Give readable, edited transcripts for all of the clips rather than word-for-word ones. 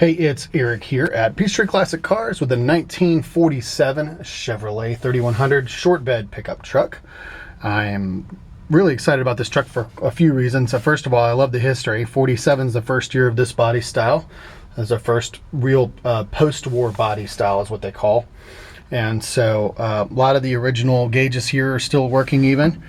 Hey, it's Eric here at Peachtree Classic Cars with a 1947 Chevrolet 3100 short bed pickup truck. I'm really excited about this truck for a few reasons. First of all, I love the history. 47 is the first year of this body style. It's the first real post-war body style is what they call. And so a lot of the original gauges here are still working even.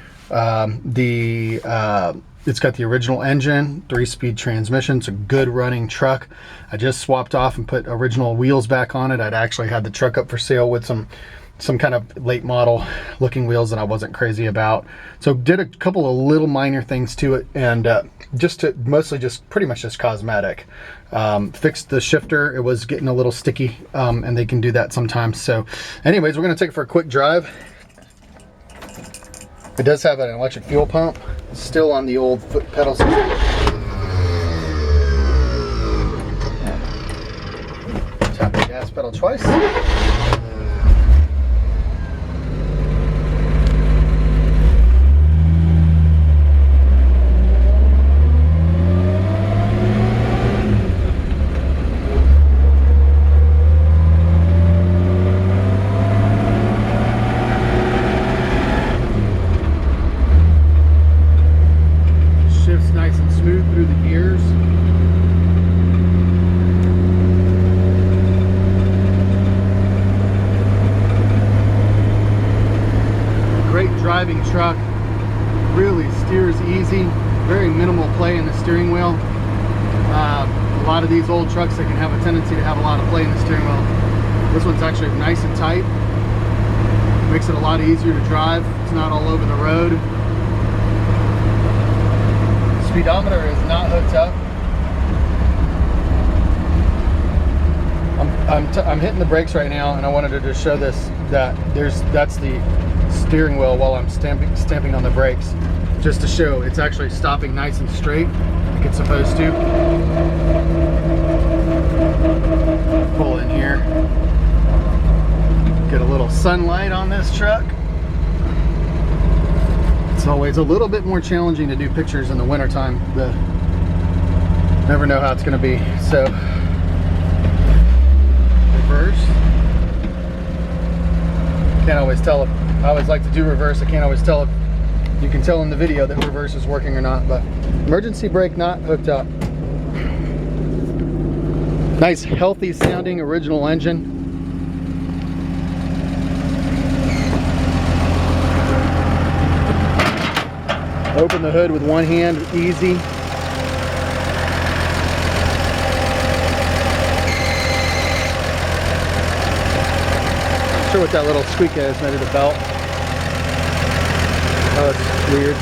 It's got the original engine, 3-speed transmission. It's a good running truck. I just swapped off and put original wheels back on it. I'd actually had the truck up for sale with some kind of late model looking wheels that I wasn't crazy about. So did a couple of little minor things to it, and mostly pretty much just cosmetic. Fixed the shifter. It was getting a little sticky, and they can do that sometimes. So anyways, we're gonna take it for a quick drive. It does have an electric fuel pump, still on the old foot pedal system. Tap the gas pedal twice. Nice and smooth through the gears. Great driving truck, really steers easy, very minimal play in the steering wheel. A lot of these old trucks that can have a tendency to have a lot of play in the steering wheel. This one's actually nice and tight, makes it a lot easier to drive. It's not all over the road. Speedometer is not hooked up. I'm hitting the brakes right now, and I wanted to just show this that's the steering wheel while I'm stamping on the brakes, just to show it's actually stopping nice and straight like it's supposed to. Pull in here, get a little sunlight on this truck. It's always a little bit more challenging to do pictures in the wintertime. Never know how it's going to be. So, reverse. Can't always tell if, I always like to do reverse. I can't always tell if you can tell in the video that reverse is working or not, but emergency brake not hooked up. Nice, healthy sounding original engine. Open the hood with one hand, easy. Not sure what that little squeak is, maybe the belt. Oh, it's weird.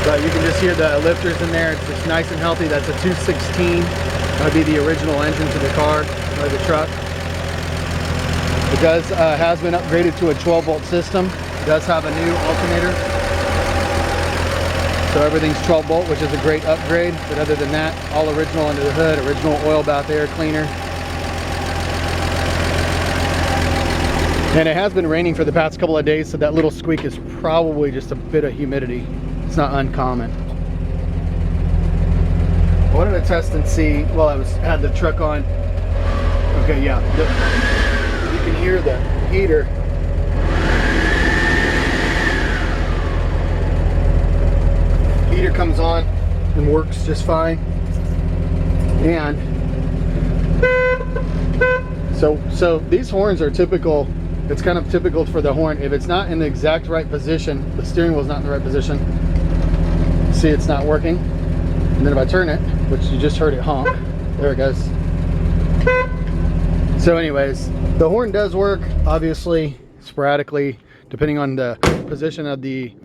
But you can just hear the lifters in there. It's just nice and healthy. That's a 216. That would be the original engine to the car, or the truck. It has been upgraded to a 12-volt system. It does have a new alternator. So everything's 12 volt, which is a great upgrade. But other than that, all original under the hood, original oil bath air cleaner. And it has been raining for the past couple of days, so that little squeak is probably just a bit of humidity. It's not uncommon. I wanted to test and see while I had the truck on. Okay, yeah, you can hear the heater. Heater comes on and works just fine. And so these horns are typical. It's kind of typical for the horn. If it's not in the exact right position, the steering wheel's not in the right position, see it's not working. And then if I turn it, which you just heard it honk, there it goes. So anyways, the horn does work, obviously, sporadically, depending on the position of the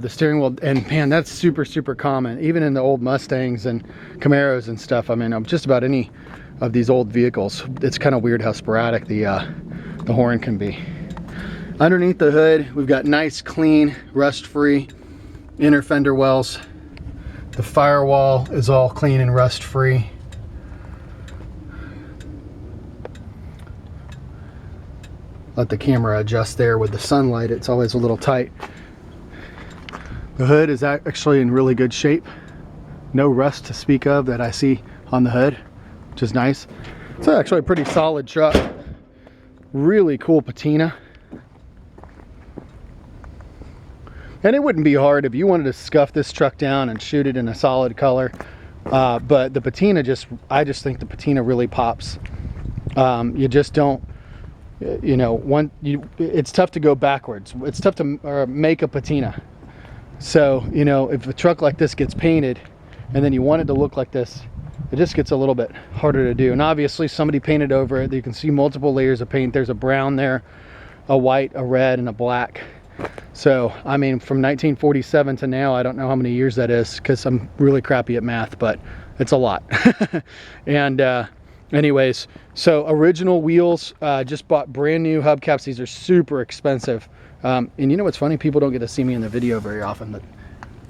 steering wheel. And man, that's super common, even in the old Mustangs and Camaros and stuff. I mean, just about any of these old vehicles. It's kind of weird how sporadic the horn can be. Underneath the hood, we've got nice, clean, rust-free inner fender wells. The firewall is all clean and rust-free. Let the camera adjust there with the sunlight. It's always a little tight. The hood is actually in really good shape. no rust to speak of that I see on the hood, which is nice. It's actually a pretty solid truck. Really cool patina. And it wouldn't be hard if you wanted to scuff this truck down and shoot it in a solid color. But the patina I just think the patina really pops. You just don't, you know, it's tough to go backwards. It's tough to make a patina. So, you know, if a truck like this gets painted and then you want it to look like this, it just gets a little bit harder to do. And obviously somebody painted over it. You can see multiple layers of paint. There's a brown there, a white, a red, and a black. So, I mean, from 1947 to now, I don't know how many years that is because I'm really crappy at math, but it's a lot. And anyways, so original wheels, just bought brand new hubcaps. These are super expensive. And you know what's funny? People don't get to see me in the video very often, but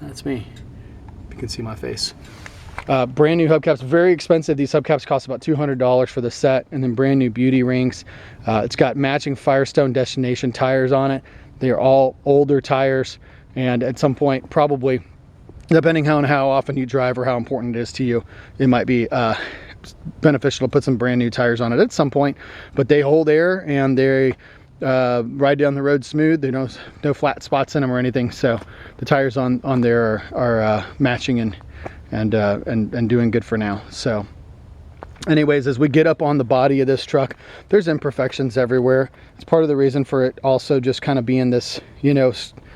that's me. You can see my face. Brand new hubcaps, very expensive. These hubcaps cost about $200 for the set, and then brand new beauty rings. It's got matching Firestone Destination tires on it. They are all older tires, and at some point, probably, depending on how often you drive or how important it is to you, it might be beneficial to put some brand new tires on it at some point. But they hold air and they ride down the road smooth. They no flat spots in them or anything. So the tires on there are matching and doing good for now. So anyways, as we get up on the body of this truck, there's imperfections everywhere. It's part of the reason for it also just kind of being this, you know,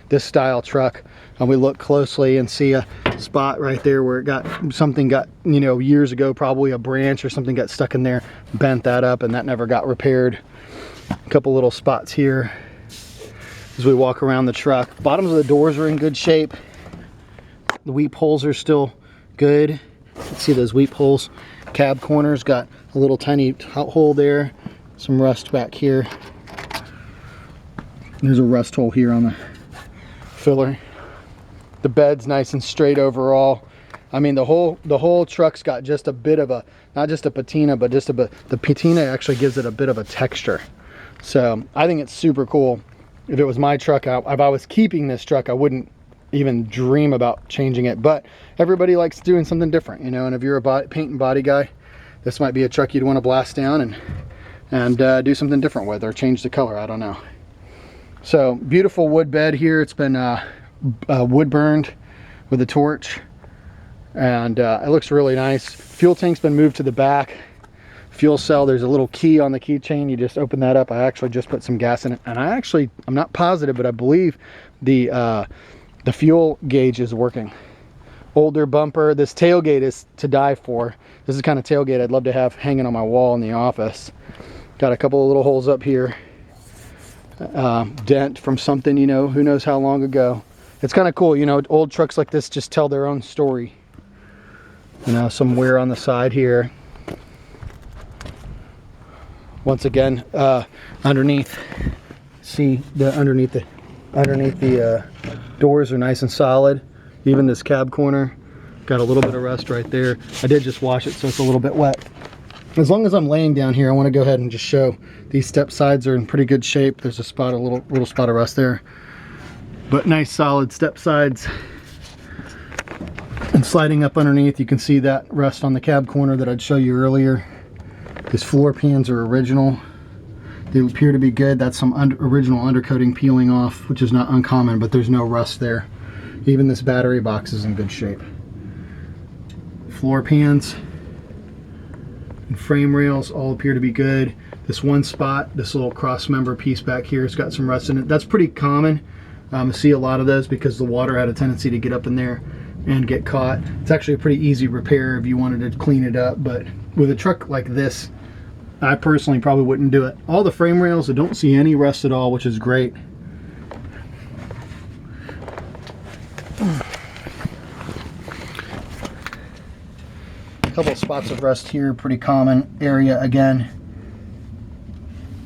this style truck. And we look closely and see a spot right there where something got, you know, years ago, probably a branch or something got stuck in there, bent that up, and that never got repaired. A couple little spots here as we walk around the truck. Bottoms of the doors are in good shape. The weep holes are still good. Let's see those weep holes. Cab corner's got a little tiny hole there. Some rust back here. There's a rust hole here on the filler. The bed's nice and straight overall. I mean, the whole truck's got just a bit of a, not just a patina, but just the patina actually gives it a bit of a texture. So I think it's super cool. If it was my truck, if I was keeping this truck, I wouldn't even dream about changing it. But everybody likes doing something different, you know. And if you're a paint and body guy, this might be a truck you'd want to blast down and do something different with, or change the color. I don't know. So beautiful wood bed here. It's been wood burned with a torch, and it looks really nice. Fuel tank's been moved to the back. Fuel cell, there's a little key on the keychain. You just open that up. I actually just put some gas in it, and I'm not positive, but I believe the fuel gauge is working. Older bumper. This tailgate is to die for. This is the kind of tailgate I'd love to have hanging on my wall in the office. Got a couple of little holes up here. Dent from something, you know, who knows how long ago. It's kind of cool, you know, old trucks like this just tell their own story. You know, some wear on the side here. Once again, underneath, see the underneath the doors are nice and solid. Even this cab corner got a little bit of rust right there. I did just wash it, so it's a little bit wet. As long as I'm laying down here, I want to go ahead and just show these step sides are in pretty good shape. There's a little spot of rust there, but nice solid step sides. And sliding up underneath, you can see that rust on the cab corner that I'd show you earlier. These floor pans are original. They appear to be good. That's some original undercoating peeling off, which is not uncommon, but there's no rust there. Even this battery box is in good shape. Floor pans and frame rails all appear to be good. This one spot, this little cross member piece back here, has got some rust in it. That's pretty common. I see a lot of those because the water had a tendency to get up in there and get caught. It's actually a pretty easy repair if you wanted to clean it up, but with a truck like this, I personally probably wouldn't do it. All the frame rails, I don't see any rust at all, which is great. A couple of spots of rust here, pretty common area again.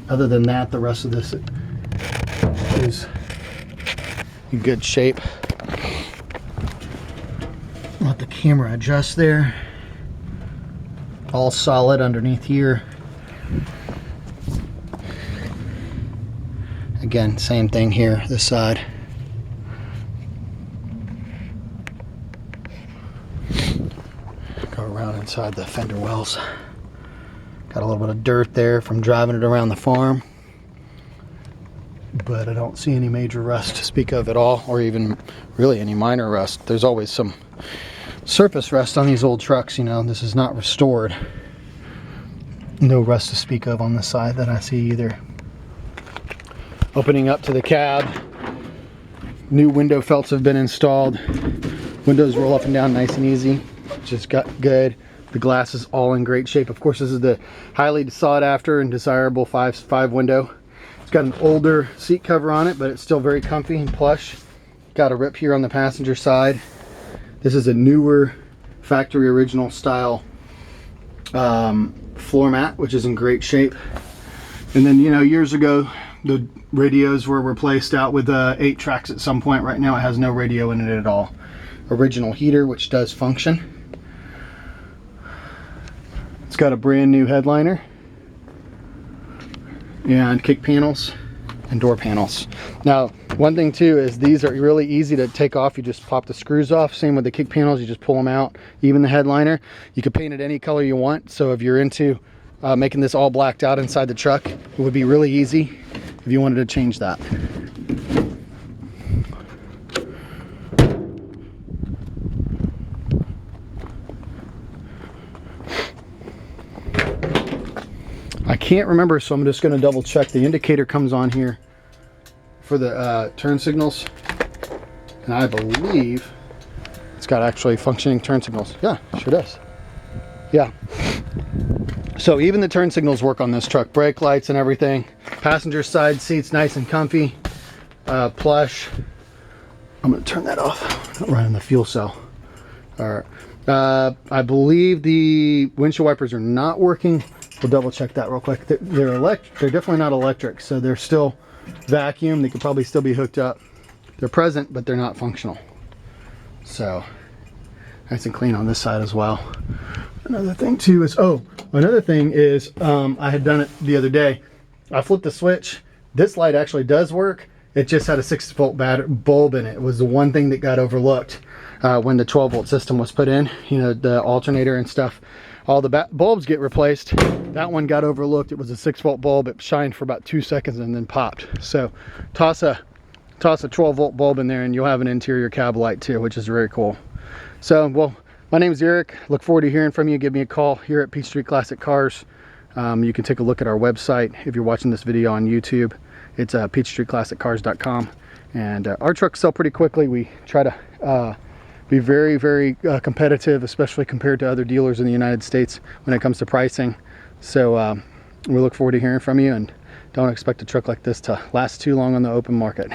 Other than that, the rest of this is in good shape. Let the camera adjust there. All solid underneath here. Again, same thing here, this side. inside the fender wells. Got a little bit of dirt there from driving it around the farm, but I don't see any major rust to speak of at all, or even really any minor rust. There's always some surface rust on these old trucks, you know. This is not restored. No rust to speak of on the side that I see either. Opening up to the cab, new window felts have been installed. Windows roll up and down nice and easy, just got good. The glass is all in great shape. Of course, this is the highly sought after and desirable 5 window. It's got an older seat cover on it, but it's still very comfy and plush. Got a rip here on the passenger side. This is a newer factory original style floor mat, which is in great shape. And then, you know, years ago, the radios were replaced out with 8 tracks at some point. Right now it has no radio in it at all. Original heater, which does function. It's got a brand new headliner and kick panels and door panels. Now, one thing too is these are really easy to take off. You just pop the screws off. Same with the kick panels, you just pull them out. Even the headliner, you could paint it any color you want. So if you're into making this all blacked out inside the truck, it would be really easy if you wanted to change that. I can't remember, so I'm just going to double check. The indicator comes on here for the turn signals, and I believe it's got actually functioning turn signals. Yeah, sure does. Yeah. So even the turn signals work on this truck. Brake lights and everything. Passenger side seats nice and comfy, plush. I'm going to turn that off. Right in the fuel cell. All right. I believe the windshield wipers are not working. We'll double check that real quick. They're definitely not electric, so they're still vacuum. They could probably still be hooked up. They're present, but they're not functional. So nice and clean on this side as well. Another thing too is, I had done it the other day. I flipped the switch. This light actually does work. It just had a 6-volt bulb in it. It was the one thing that got overlooked when the 12-volt system was put in. You know, the alternator and stuff. All the bulbs get replaced. That one got overlooked. It was a 6-volt bulb. It shined for about 2 seconds and then popped. So toss a 12-volt bulb in there and you'll have an interior cab light too, which is very cool. So, well, my name is Eric. Look forward to hearing from you. Give me a call here at Peachtree Classic Cars. You can take a look at our website if you're watching this video on YouTube. It's peachtreeclassiccars.com. And our trucks sell pretty quickly. We try to be very, very competitive, especially compared to other dealers in the United States when it comes to pricing. So we look forward to hearing from you, and don't expect a truck like this to last too long on the open market.